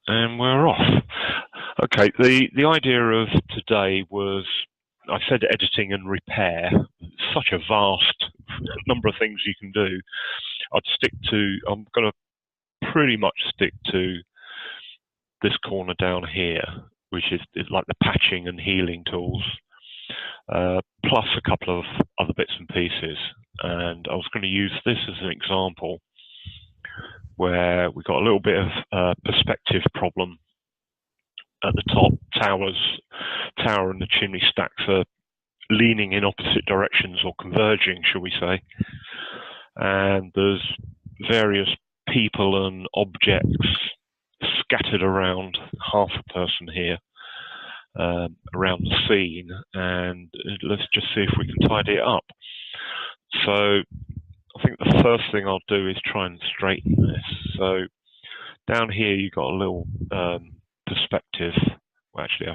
And we're off. Okay, the idea of today was, I said editing and repair. Such a vast number of things you can do. I'm going to pretty much stick to this corner down here, which is like the patching and healing tools, plus a couple of other bits and pieces. And I was going to use this as an example where we got a little bit of perspective problem at the top. Tower and the chimney stacks are leaning in opposite directions, or converging, shall we say. And there's various people and objects scattered around half a person here, around the scene, and let's just see if we can tidy it up. So I think the first thing I'll do is try and straighten this. So down here you've got a little perspective. Well, actually,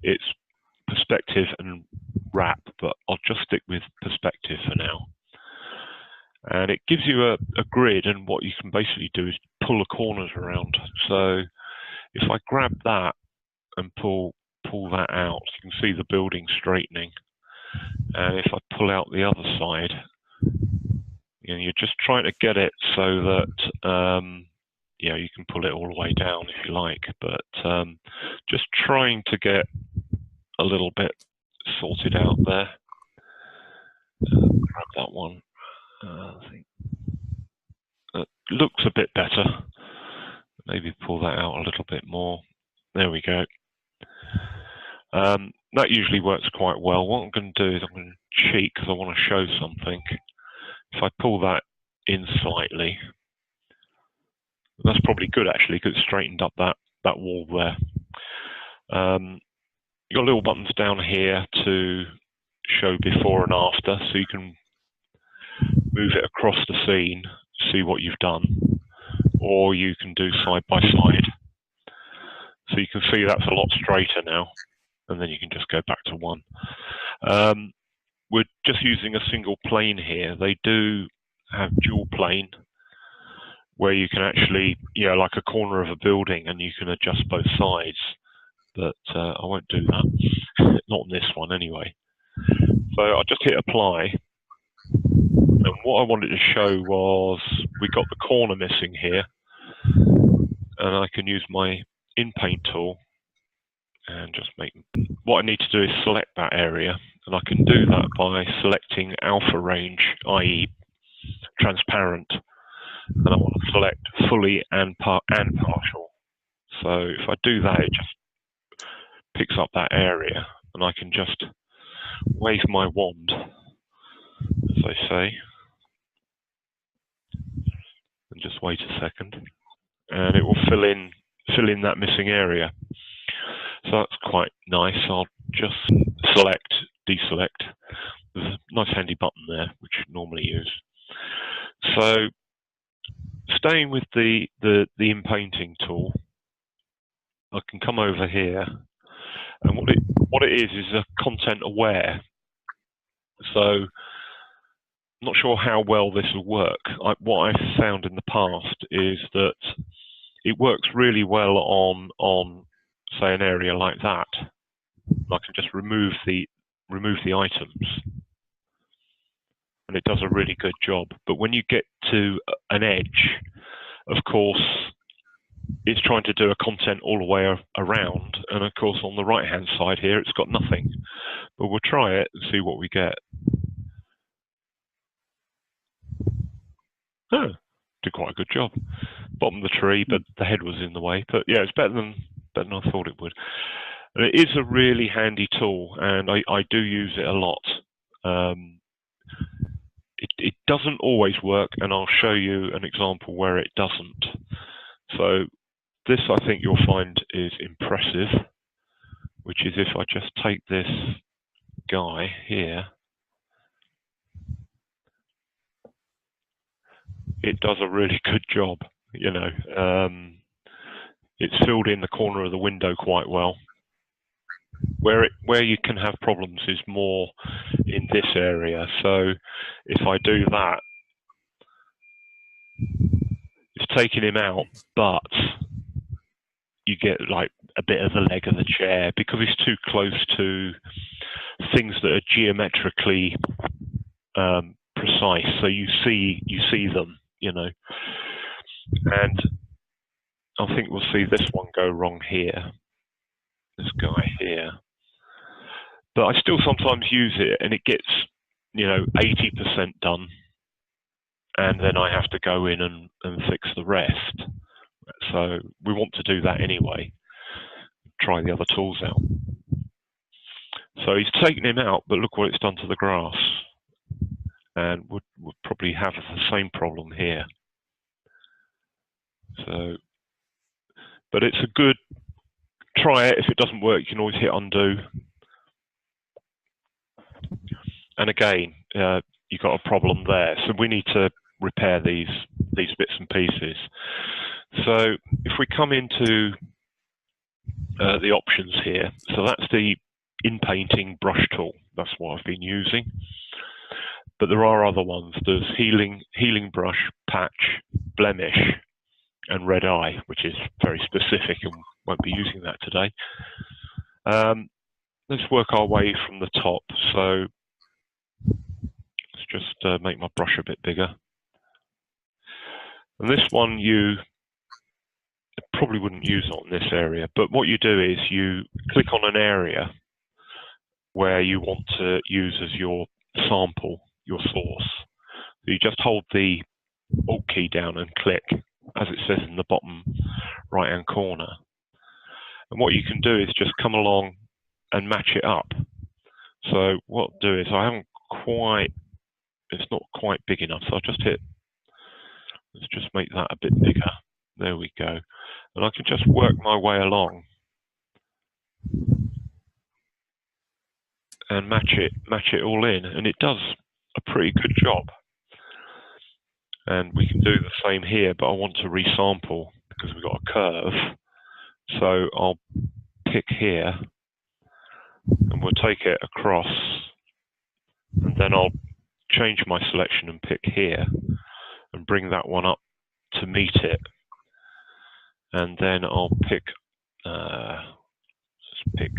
it's perspective and wrap, but I'll just stick with perspective for now. And it gives you a grid, and what you can basically do is pull the corners around. So if I grab that and pull that out, you can see the building straightening. And if I pull out the other side, you're just trying to get it so that you can pull it all the way down if you like, but just trying to get a little bit sorted out there. Grab that one. I think it looks a bit better. Maybe pull that out a little bit more. There we go. That usually works quite well. What I'm going to do is I'm going to cheat because I want to show something. If I pull that in slightly, that's probably good actually, because it's straightened up that wall there. You've got little buttons down here to show before and after, so you can move it across the scene, see what you've done, or you can do side by side. So you can see that's a lot straighter now, and then you can just go back to one. We're just using a single plane here. They do have dual plane, where you can actually, like a corner of a building, and you can adjust both sides. But I won't do that, not on this one anyway. So I'll just hit apply. And what I wanted to show was we got the corner missing here, and I can use my Inpaint tool and just what I need to do is select that area, and I can do that by selecting alpha range, i.e. transparent, and I want to select fully and partial. So if I do that, it just picks up that area, and I can just wave my wand, as they say, and just wait a second, and it will fill in that missing area. So that's quite nice. I'll just select, deselect. There's a nice handy button there, which you normally use. So staying with the Inpainting tool, I can come over here, and what it is a content aware. So I'm not sure how well this will work. What I've found in the past is that it works really well on say an area like that. I can just remove the items, and it does a really good job. But when you get to an edge, of course, it's trying to do a content all the way around, and of course on the right hand side here it's got nothing. But we'll try it and see what we get. Oh, did quite a good job. Bottom of the tree, but the head was in the way. But yeah, it's better than I thought it would. And it is a really handy tool, and I do use it a lot. It doesn't always work, and I'll show you an example where it doesn't. So this, I think you'll find, is impressive, which is if I just take this guy here, it does a really good job. It's filled in the corner of the window quite well. Where you can have problems is more in this area. So if I do that, it's taking him out, but you get like a bit of the leg of the chair because it's too close to things that are geometrically precise. So you see them, you know. And I think we'll see this one go wrong here. This guy here. But I still sometimes use it, and it gets, you know, 80% done, and then I have to go in and fix the rest. So we want to do that anyway. Try the other tools out. So he's taken him out, but look what it's done to the grass. And would probably have the same problem here. So, but it's a good, try it. If it doesn't work, you can always hit undo. And again, you've got a problem there. So we need to repair these bits and pieces. So if we come into the options here, so that's the Inpainting brush tool. That's what I've been using. But there are other ones. There's healing brush, patch, blemish, and red eye, which is very specific and won't be using that today. Let's work our way from the top. So let's just make my brush a bit bigger. And this one you probably wouldn't use on this area, but what you do is you click on an area where you want to use as your sample, your source. So you just hold the Alt key down and click, as it says in the bottom right-hand corner. And what you can do is just come along and match it up. So what I'll do is it's not quite big enough, so I'll just hit, let's just make that a bit bigger. There we go. And I can just work my way along and match it all in, and it does a pretty good job. And we can do the same here, but I want to resample because we've got a curve. So I'll pick here, and we'll take it across, and then I'll change my selection and pick here, and bring that one up to meet it. And then I'll pick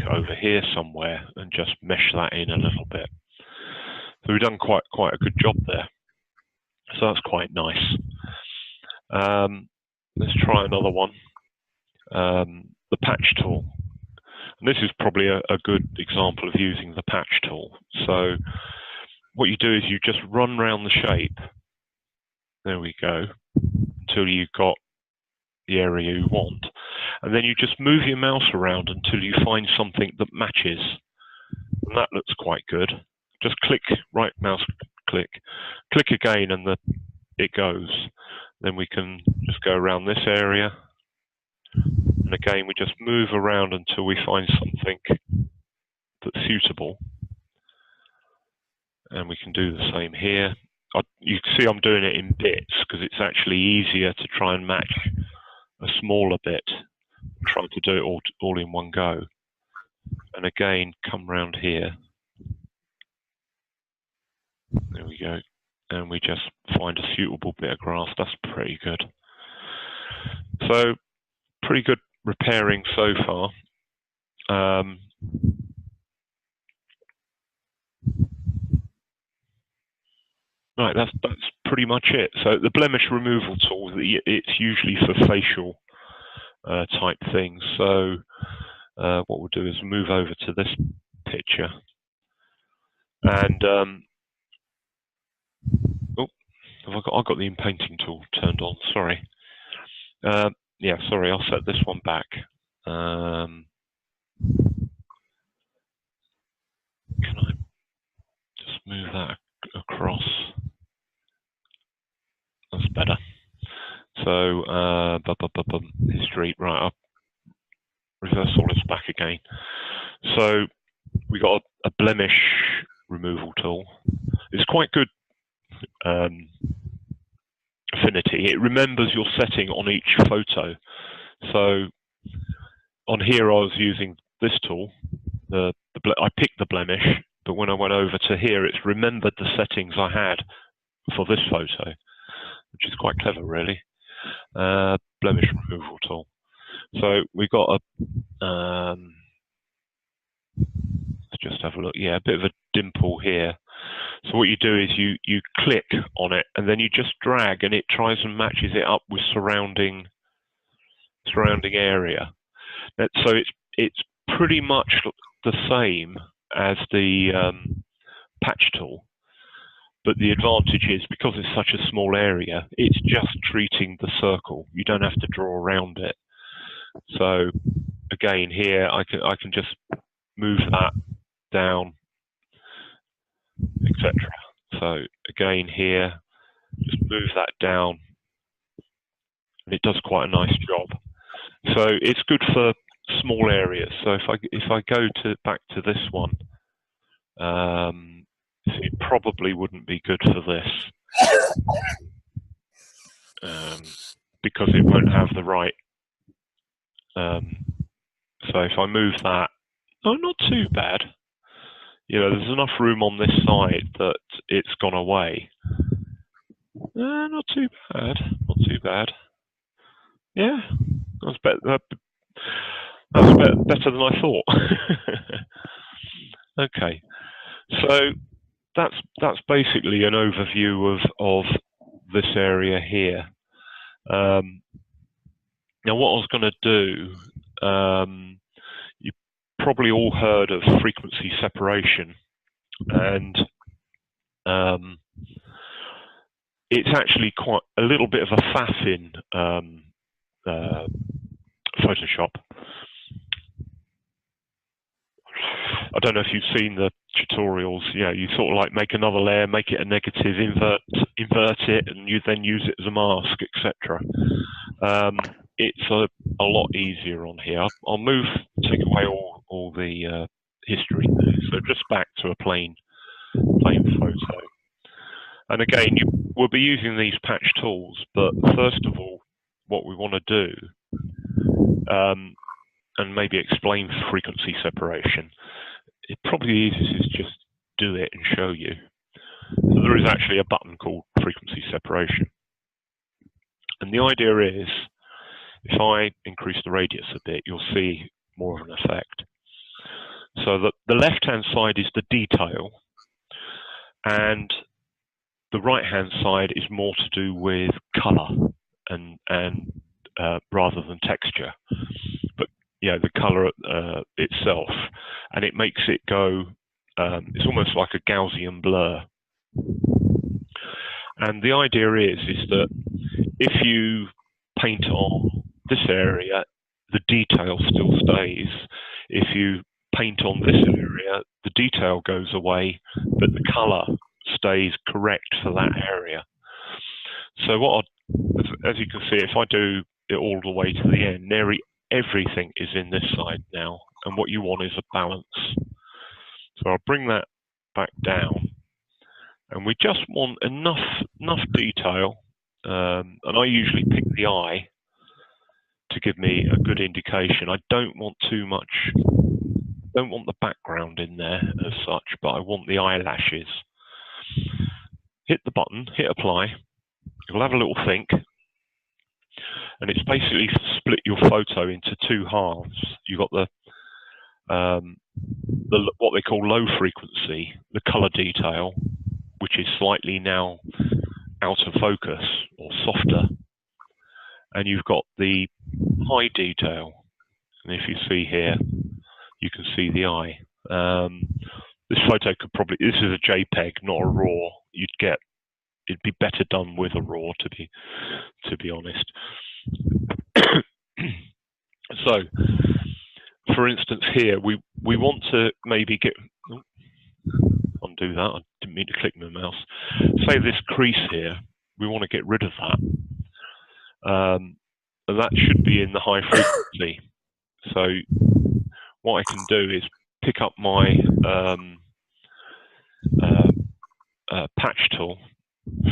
over here somewhere and just mesh that in a little bit. So we've done quite a good job there. So that's quite nice. Let's try another one. The patch tool. And this is probably a good example of using the patch tool. So what you do is you just run round the shape. There we go. Until you've got the area you want. And then you just move your mouse around until you find something that matches. And that looks quite good. Just click, right mouse click again, and it goes. Then we can just go around this area. And again, we just move around until we find something that's suitable. And we can do the same here. You can see I'm doing it in bits because it's actually easier to try and match a smaller bit, try to do it all in one go. And again, come round here. There we go. And we just find a suitable bit of grass. That's pretty good. So, pretty good repairing so far. Right, that's pretty much it. So the blemish removal tool, it's usually for facial type things. So what we'll do is move over to this picture, and I've got the Inpainting tool turned on. Sorry. Yeah, sorry. I'll set this one back. Can I just move that across? That's better. So history, right? I'll reverse all this back again. So we got a blemish removal tool. It's quite good. Affinity. It remembers your setting on each photo. So on here, I was using this tool. I picked the blemish, but when I went over to here, it's remembered the settings I had for this photo, which is quite clever, really. Blemish removal tool. So we've got a, let's just have a look. Yeah, a bit of a dimple here. So what you do is you click on it, and then you just drag, and it tries and matches it up with surrounding area. So it's pretty much the same as the patch tool, but the advantage is because it's such a small area, it's just treating the circle. You don't have to draw around it. So again, here I can just move that down, etc. So again here, just move that down, and it does quite a nice job. So it's good for small areas. So if I go back to this one, it probably wouldn't be good for this because it won't have the right. So if I move that, oh, not too bad. You know, there's enough room on this side that it's gone away. Not too bad. Not too bad. Yeah, that's better. That's better than I thought. Okay, so that's basically an overview of this area here. Now, what I was going to do, you probably all heard of frequency separation, and it's actually quite a little bit of a faff in Photoshop. I don't know if you've seen the tutorials. You sort of like make another layer, make it a negative, invert it, and you then use it as a mask, etc. It's a lot easier on here. I'll take away all the history there. So just back to a plain photo. And again, we'll be using these patch tools, but first of all, what we want to do, and maybe explain frequency separation, it probably easiest is just do it and show you. So there is actually a button called frequency separation. And the idea is, if I increase the radius a bit, you'll see more of an effect. So the left-hand side is the detail, and the right-hand side is more to do with color and rather than texture. But the color itself, and it makes it go. It's almost like a Gaussian blur. And the idea is that if you paint on this area, the detail still stays. If you paint on this area, the detail goes away, but the color stays correct for that area. So as you can see, if I do it all the way to the end, everything is in this side now, and what you want is a balance. So I'll bring that back down, and we just want enough detail, and I usually pick the eye to give me a good indication. I don't want too much, don't want the background in there as such, but I want the eyelashes. Hit the button, hit apply, you'll have a little think, and it's basically split your photo into two halves. You've got the what they call low frequency, the color detail, which is slightly now out of focus or softer, and you've got the high detail. And if you see here, you can see the eye. This photo this is a JPEG, not a RAW. It'd be better done with a RAW, to be honest. So, for instance, here we want to maybe undo that. I didn't mean to click my mouse. Say this crease here, we want to get rid of that, and that should be in the high frequency. So, what I can do is pick up my patch tool,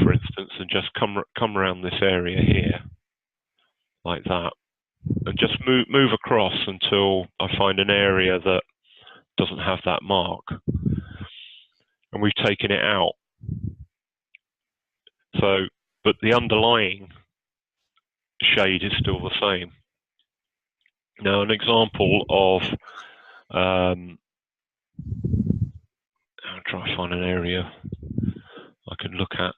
for instance, and just come around this area here, like that, and just move across until I find an area that doesn't have that mark, and we've taken it out. So, but the underlying shade is still the same. Now, an example of, I'll try to find an area I can look at.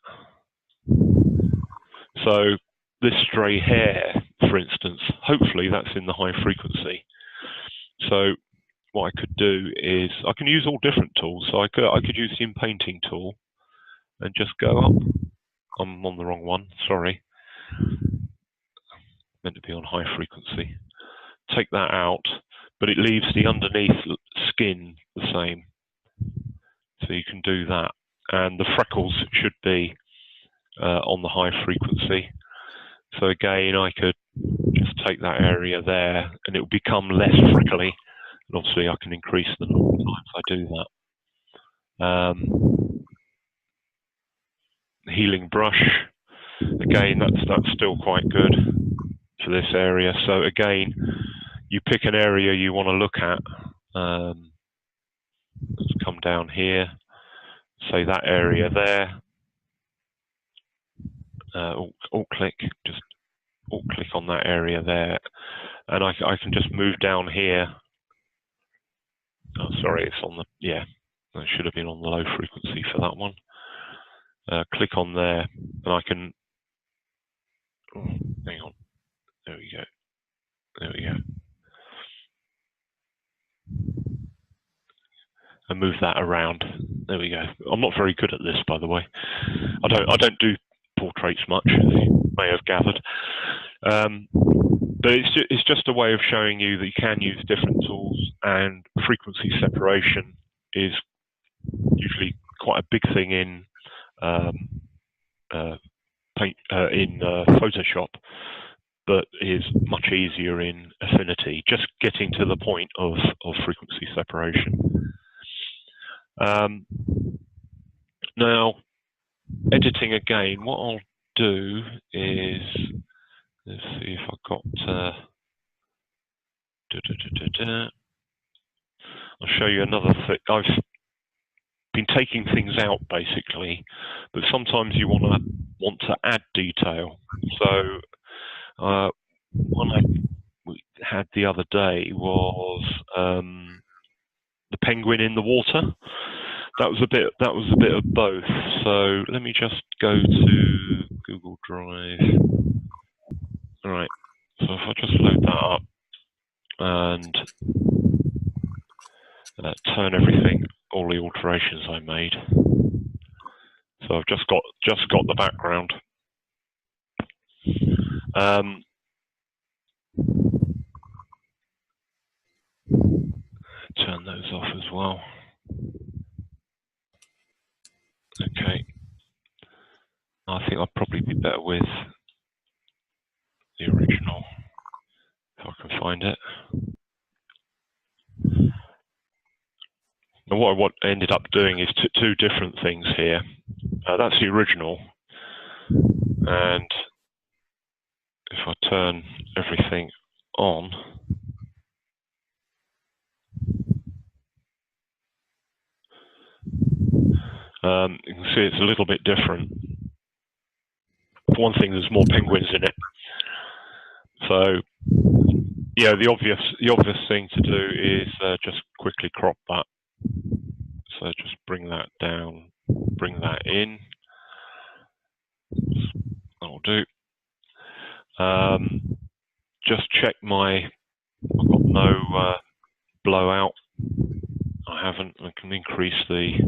So this stray hair, for instance, hopefully that's in the high frequency. So what I could do is I can use all different tools. So I could use the Inpainting tool and just go up. I'm on the wrong one, sorry. Meant to be on high frequency. Take that out, but it leaves the underneath skin the same. So you can do that. And the freckles should be on the high frequency. So again, I could just take that area there and it will become less freckly. And obviously I can increase the number of times I do that. Healing brush, again, that's still quite good for this area. So again, you pick an area you want to look at. Let's come down here, say that area there. Alt click, just alt click on that area there, and I can just move down here. Oh, sorry, it's on the, yeah, that should have been on the low frequency for that one. Click on there, and I can, oh, hang on, there we go, there we go. And move that around. There we go. I'm not very good at this, by the way. I don't do portraits much, as you may have gathered. But it's just a way of showing you that you can use different tools, and frequency separation is usually quite a big thing in Photoshop, but is much easier in Affinity. Just getting to the point of frequency separation. Now, editing again. What I'll do is, let's see if I've got. I'll show you another thing. I've been taking things out basically, but sometimes you want to add detail. So one I had the other day was the penguin in the water. That was a bit of both. So let me just go to Google Drive. All right. So if I just load that up and turn everything, all the alterations I made. So I've just got the background. Turn those off as well. Okay. I think I'll probably be better with the original, if I can find it. And what I ended up doing is two different things here. That's the original, and if I turn everything on, you can see it's a little bit different. For one thing, there's more penguins in it. So, yeah, the obvious thing to do is just quickly crop that. So just bring that down, bring that in. That'll do. Just check I've got no blowout. I haven't. I can increase the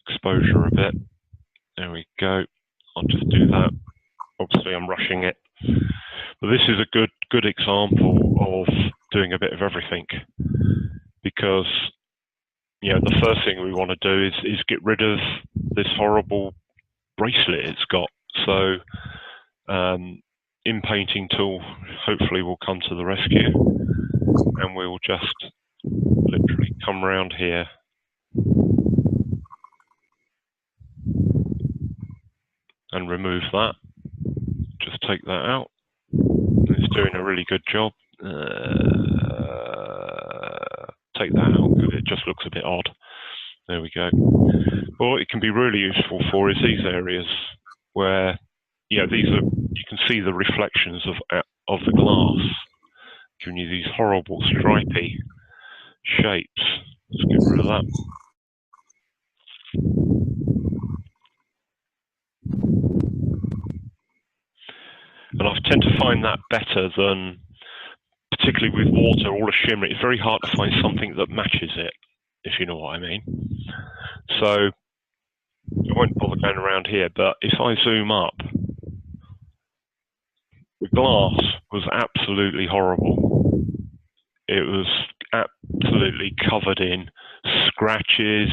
exposure a bit. There we go. I'll just do that. Obviously, I'm rushing it, but this is a good example of doing a bit of everything, because the first thing we want to do is get rid of this horrible bracelet it's got. So Inpainting tool hopefully will come to the rescue, and we'll just literally come around here and remove that. Just take that out. It's doing a really good job. Take that out. It just looks a bit odd. There we go. Well, what it can be really useful for is these areas where, you can see the reflections of the glass. giving you these horrible stripy shapes. Let's get rid of that. And I tend to find that better than, particularly with water, all the shimmer. It's very hard to find something that matches it, if you know what I mean. So I won't bother going around here, but if I zoom up, the glass was absolutely horrible. It was absolutely covered in scratches,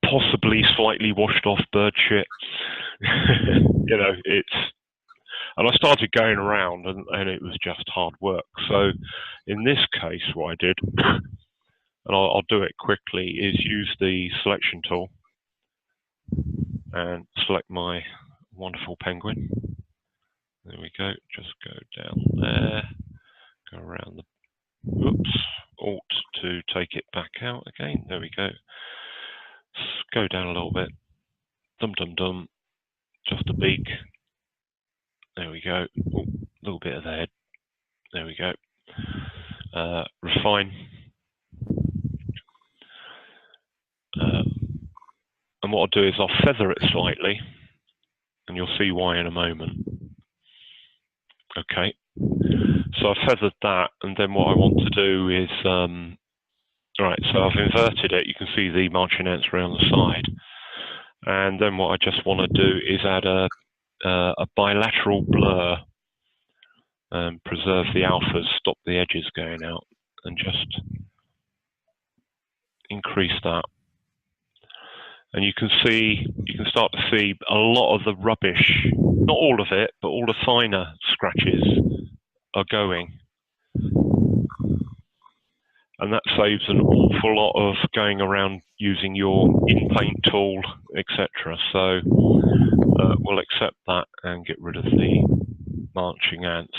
possibly slightly washed off bird shit. You know, and I started going around and it was just hard work. So in this case, what I did, and I'll do it quickly, is use the selection tool and select my wonderful penguin. There we go, just go down there, go around the, oops, Alt to take it back out again, there we go. Go down a little bit, dum dum dum, just the beak, there we go, a little bit of the head, there we go. Refine. And what I'll do is I'll feather it slightly, and you'll see why in a moment. Okay, so I've feathered that, and then what I want to do is, right, so I've inverted it, you can see the marching ants around the side. And then what I just want to do is add a bilateral blur, preserve the alphas, stop the edges going out, and just increase that. And you can start to see a lot of the rubbish, not all of it, but all the finer scratches are going. And that saves an awful lot of going around using your Inpaint tool, etc. So we'll accept that and get rid of the marching ants.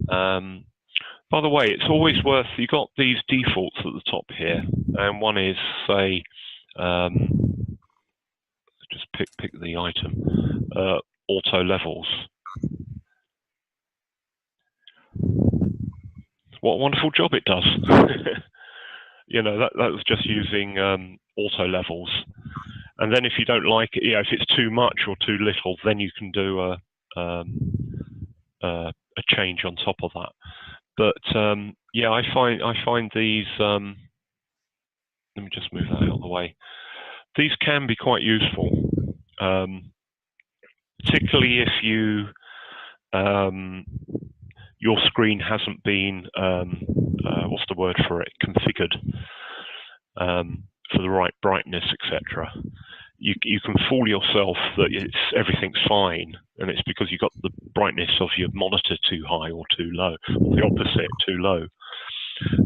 By the way, it's always worth, you've got these defaults at the top here, and one is, say, just pick the item, auto levels. What a wonderful job it does. You know, that was just using auto levels. And then if you don't like it, you know, if it's too much or too little, then you can do a change on top of that. But yeah, I find these. Let me just move that out of the way. These can be quite useful, particularly if you your screen hasn't been what's the word for it, configured for the right brightness, etc. You can fool yourself that everything's fine, and it's because you got the brightness of your monitor too high or too low, or the opposite, too low.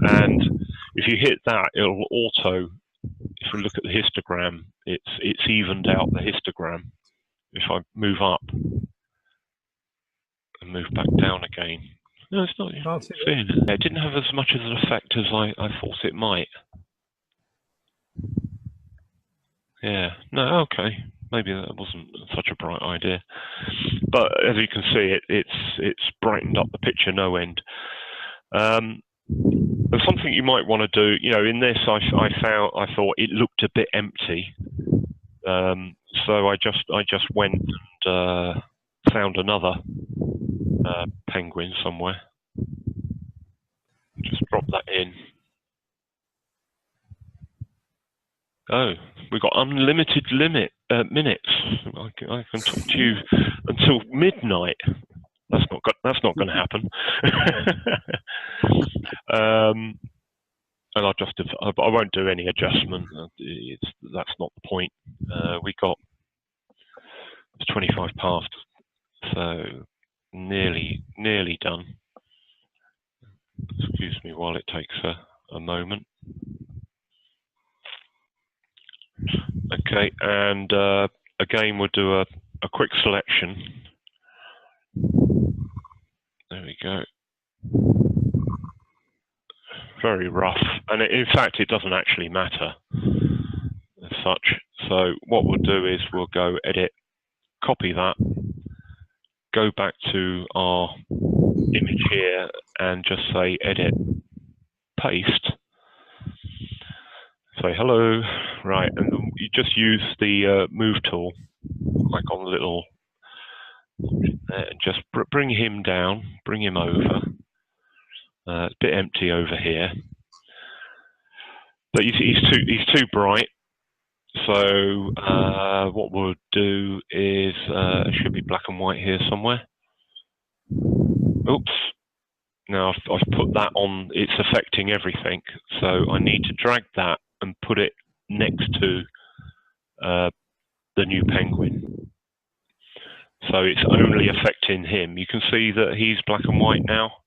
And if you hit that, it'll auto. If we look at the histogram, it's evened out the histogram. If I move up and move back down again, no, it's not. It didn't have as much of an effect as I thought it might. Yeah, no, okay, maybe that wasn't such a bright idea. But as you can see, it's brightened up the picture no end. There's something you might want to do. You know, in this, I thought it looked a bit empty. So I just went and found another penguin somewhere. Just drop that in. Oh, we've got unlimited minutes. I can talk to you until midnight. That's not going to happen. And I won't do any adjustment. That's not the point. It's 25 past, so nearly done. Excuse me while it takes a moment. Okay, and again we'll do a quick selection. There we go. Very rough, and in fact it doesn't actually matter as such. So what we'll do is we'll go edit, copy that, go back to our image here and just say edit, paste. Say hello, right, and you just use the move tool, like on the little, and just bring him down, bring him over. It's a bit empty over here, but he's too bright. So what we'll do is it should be black and white here somewhere. Oops. Now I've put that on. It's affecting everything. So I need to drag that and put it next to the new penguin. So it's only affecting him. You can see that he's black and white now.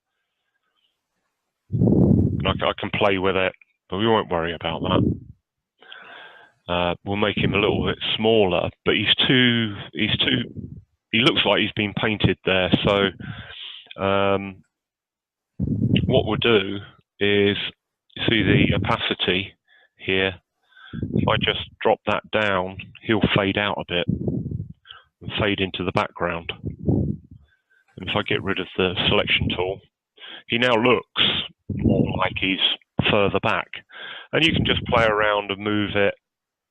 And I can play with it, but we won't worry about that. We'll make him a little bit smaller, but he looks like he's been painted there. So what we'll do is, you see the opacity here, if I just drop that down, he'll fade out a bit and fade into the background. And if I get rid of the selection tool, he now looks more like he's further back. And you can just play around and move it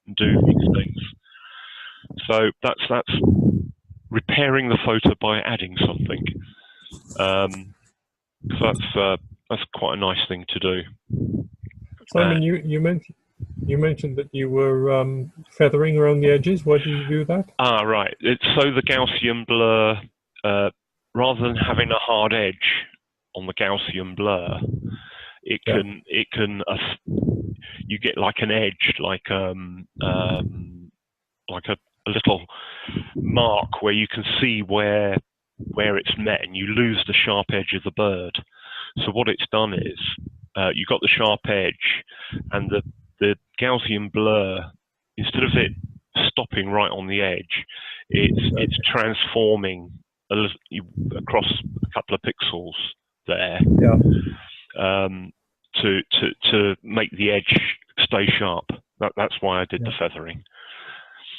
and do these things. So that's repairing the photo by adding something. So that's quite a nice thing to do. Simon, you mentioned that you were feathering around the edges. Why do you do that? Right. It's so the Gaussian blur, rather than having a hard edge on the Gaussian blur, it can you get like an edge, like a little mark where you can see where it's met, and you lose the sharp edge of the bird. So what it's done is you've got the sharp edge, and the Gaussian blur, instead of it stopping right on the edge, it's transforming across a couple of pixels there. To make the edge stay sharp. That's why I did the feathering.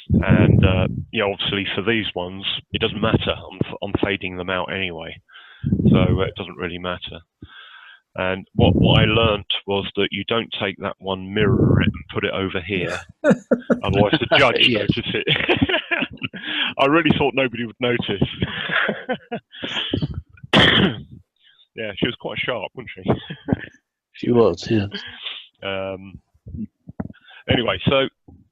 And obviously for these ones, it doesn't matter. I'm fading them out anyway, so it doesn't really matter. And what I learnt was that you don't take that one, mirror it, and put it over here. Otherwise the judge notices it. I really thought nobody would notice. Yeah, she was quite sharp, wasn't she? She was, yeah. Anyway, so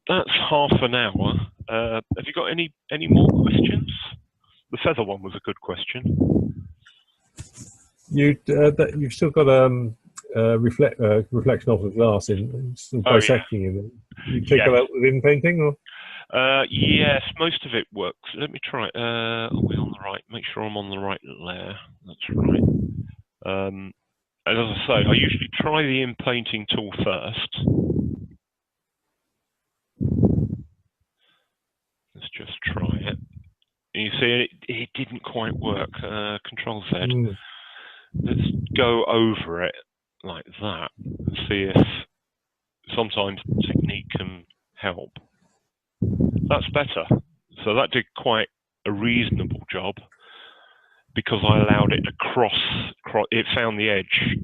that's half an hour. Have you got any more questions? The feather one was a good question. You've still got reflection of the glass in, still bisecting it. You take that out with Inpainting, or? Yes, most of it works. Let me try. Are we on the right? Make sure I'm on the right layer. That's right. And as I say, I usually try the Inpainting tool first. Let's just try it. And you see, it didn't quite work. Control Z. Let's go over it like that and see if sometimes technique can help. That's better. So that did quite a reasonable job, because I allowed it to cross. It found the edge.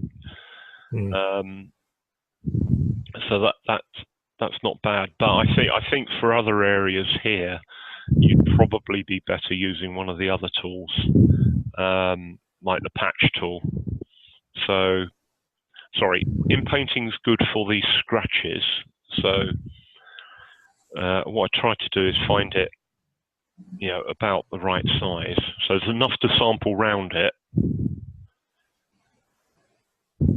So that's not bad. But I think for other areas here, you'd probably be better using one of the other tools, like the patch tool. So, sorry, Inpainting's good for these scratches. So what I try to do is find it, about the right size. So there's enough to sample round it. And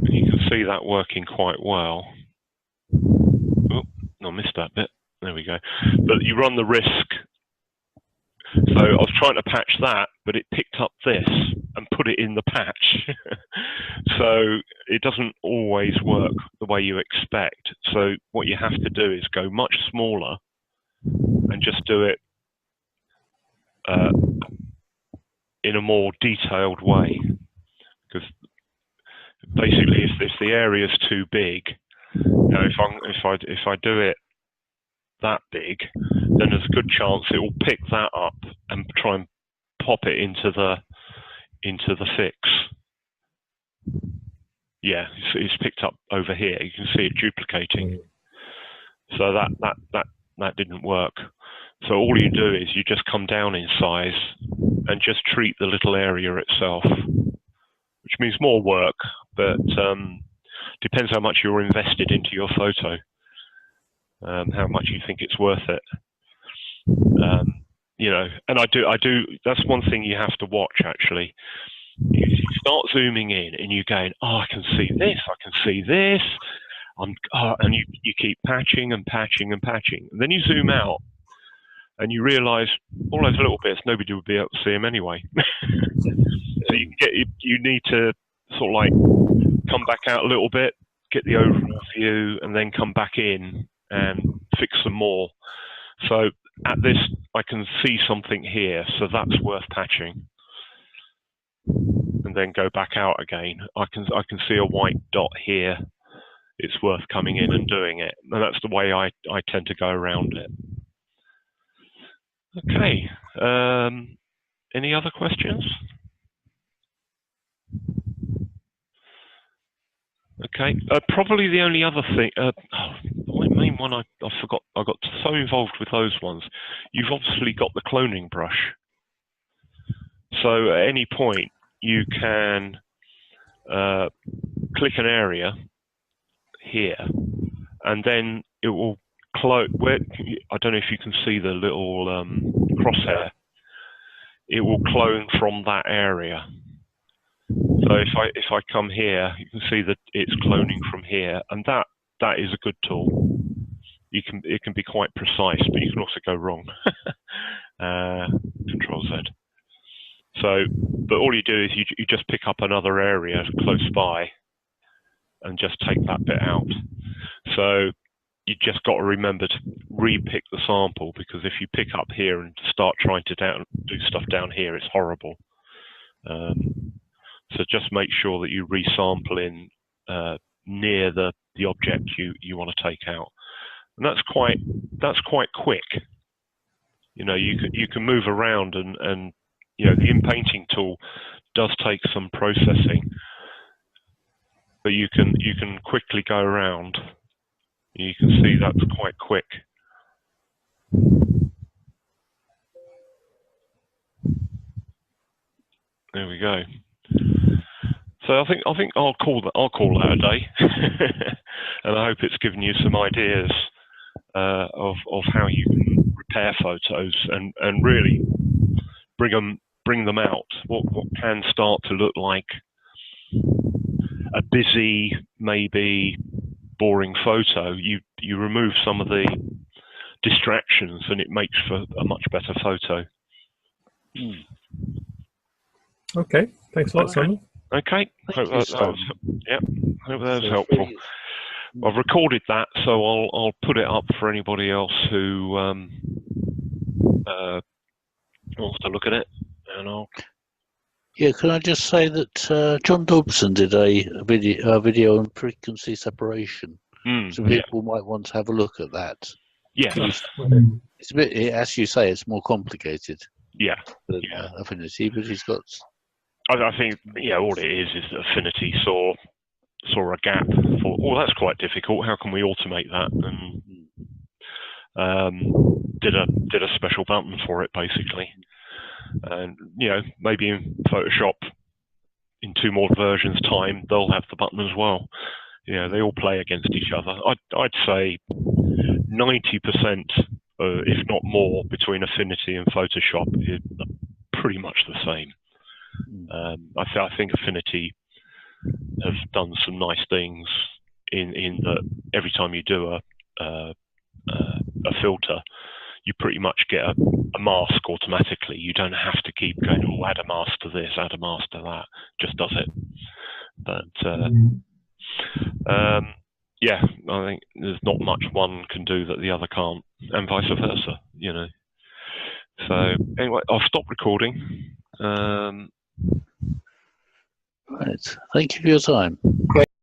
you can see that working quite well. Oh, no, I missed that bit. There we go. But you run the risk. So I was trying to patch that, but it picked up this and put it in the patch. So it doesn't always work the way you expect. So what you have to do is go much smaller and just do it in a more detailed way. Because basically, if the area is too big, if I do it that big, then there's a good chance it will pick that up and try and pop it into the fix. Yeah, it's picked up over here. You can see it duplicating. So that didn't work. So all you do is you just come down in size and just treat the little area itself, which means more work, but depends how much you're invested into your photo, how much you think it's worth it. You know, and I do. That's one thing you have to watch actually. You start zooming in and you're going, oh, I can see this, I can see this, and you keep patching and patching and patching, and then you zoom out and you realise all those little bits nobody would be able to see them anyway. So you need to sort of like come back out a little bit, get the overall view, and then come back in and fix some more. So at this, I can see something here, so that's worth patching. And then go back out again. I can see a white dot here. It's worth coming in and doing it. And that's the way I tend to go around it. Okay. Any other questions? Okay. Probably the only other thing. The main one I forgot. I got so involved with those ones. You've obviously got the cloning brush. So at any point you can click an area here, and then it will clone. I don't know if you can see the little crosshair. It will clone from that area. So if I come here, you can see that it's cloning from here, and that is a good tool. It can be quite precise, but you can also go wrong. Control Z. So, but all you do is you just pick up another area close by and just take that bit out. So you just got to remember to re-pick the sample, because if you pick up here and start trying to do stuff down here, it's horrible. So just make sure that you resample in near the object you want to take out, and that's quite quick. You know, you can move around, and you know, the Inpainting tool does take some processing, but you can quickly go around. You can see that's quite quick. There we go. So I think I'll call that a day, and I hope it's given you some ideas of how you can repair photos and really bring them out. What can start to look like a busy, maybe boring photo, you remove some of the distractions, and it makes for a much better photo. Okay, thanks a lot, Simon. Okay, hope that was helpful. I've recorded that, so I'll put it up for anybody else who wants to look at it, and I'll. Yeah, can I just say that John Dobson did a video on frequency separation, so people might want to have a look at that. Yeah, it's a bit, as you say, it's more complicated. Yeah, than Affinity, but he's got. I think all it is that Affinity saw a gap. Thought, oh, that's quite difficult. How can we automate that? And did a special button for it, basically. And maybe in Photoshop, in 2 more versions time, they'll have the button as well. They all play against each other. I'd say 90%, if not more, between Affinity and Photoshop is pretty much the same. I think Affinity have done some nice things in that every time you do a filter, you pretty much get a mask automatically. You don't have to keep going, oh, add a mask to this, add a mask to that. Just does it. But I think there's not much one can do that the other can't, and vice versa. So anyway, I'll stop recording. Right. Thank you for your time.